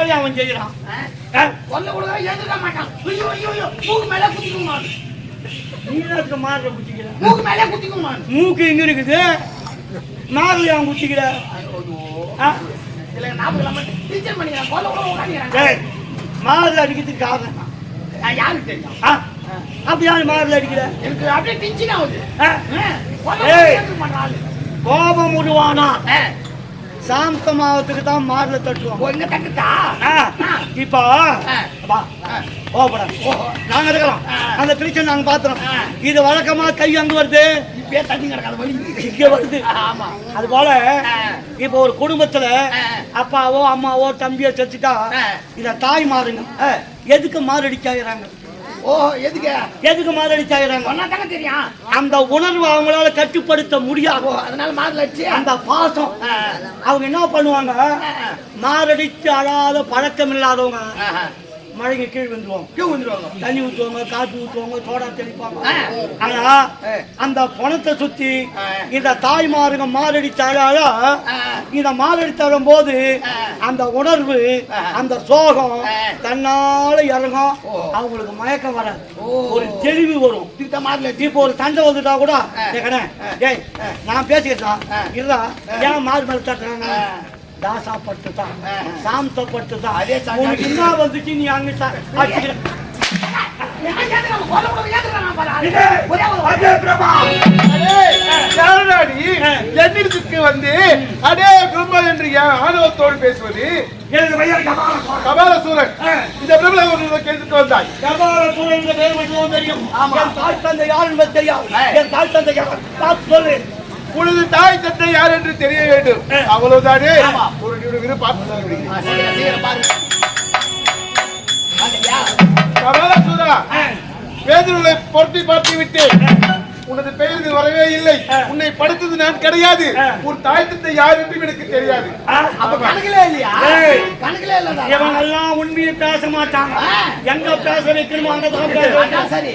மாதிரி அவன் செய்யறான். கொல்ல கூட ஏத்துக்க மாட்டான். ஐயோ ஐயோ ஐயோ மூக்கு மேல குத்திக்குமா? நீங்க மார்ல குத்திக்கிற. மூக்கு மேல குத்திக்குமா? மூக்கு எங்க இருக்குது? மார்ல அவன் குத்திக்கிற. இல்ல நான் போலாமா? டீச்சர் பண்ணிக்கிறான். கொல்ல கூட உட்கார்ந்திருக்கான். டேய் மார்ல அடிக்கிறதுக்கு காரணம் நான் யாருக்கு தெரியும்? அப்படி யாரு மார்ல அடிக்கிற? எனக்கு அப்படியே டென்ஷன் ஆகுது. கோபம் உருவானா சாந்தமாவத்துக்கு தான் மார்ல தட்டுவோம். இங்க தட்டுட்டா இப்போ நாங்க இருக்கிறோம். அந்த பிரச்சனை நாங்க பாத்துறோம். இது வழக்கமா கை அங்க வருது, இப்பயே தண்ணி கிடக்காத வழி இங்க வருது. ஆமா அது போல இப்ப ஒரு குடும்பத்துல அப்பாவோ அம்மாவோ தம்பியோ செத்துட்டா இத தாய் மாறுங்க எதுக்கு மாரடிச்சாயிராங்க? ஓ எதுக்கு மாரடிச்சாயிராங்க? தானே தெரியும். அந்த உணர்வு அவங்களால கட்டுப்படுத்த முடியாது. அதனால மாரடிச்சு அந்த பாசம் அவங்க என்ன பண்ணுவாங்க, மாரடிச்சு அழாத பழக்கம் இல்லாதவங்க மழைக்கு கீழ் வந்துருவாங்க, தண்ணி ஊற்றுவாங்க, காற்று ஊற்றுவாங்க, சோடா தெளிப்பாங்க. ஆனா அந்த பணத்தை சுத்தி இந்த தாய்மாருங்க மாரடிச்சாலும் இந்த மாரடித்தாலும் போது அந்த உணர்வு அந்த சோகம் தன்னால இறங்கும். அவங்களுக்கு மயக்கம் வராது, ஒரு தெளிவு வரும். இப்போ ஒரு சண்டை வந்துட்டா கூட ஏய் நான் பேசிக்கிட்டான் இல்ல ஏன் மாறு மேல தட்டுறாங்க? தாசாப்பட்டுதான் சாந்தப்பட்டுதான் உனக்கு என்ன வந்துச்சு நீ அங்க என்னிடத்துக்கு வந்து அடே கும்பல் என்று ஆணவத்தோடு பேசுவது கபாலசூரன். இந்த பிரபல கேள்விக்கு வந்தாய். கபாலசூரன் தெரியும், என் தாய் தந்தை யார் என்பது தெரியாது. என் தாய் தந்தை யார் சொல்லு. உனது தாய் தந்தை யார் என்று தெரிய வேண்டும், அவ்வளவுதானே? கபாலசூரா, வேதனை பொருத்தி பார்த்து விட்டு உனது பெயருக்கு வரவே இல்லை. உன்னை படுத்தது நான் கிடையாது. உன் தாய் தந்தை யார் என்று எனக்கு தெரியாது. கணக்கிலே இல்லையா? கணக்கிலே இல்ல. இவங்க எல்லாம் உண்மையை பேச மாட்டாங்க. எங்க பேச வைக்கணுமோ அங்க தான் பேச. சரி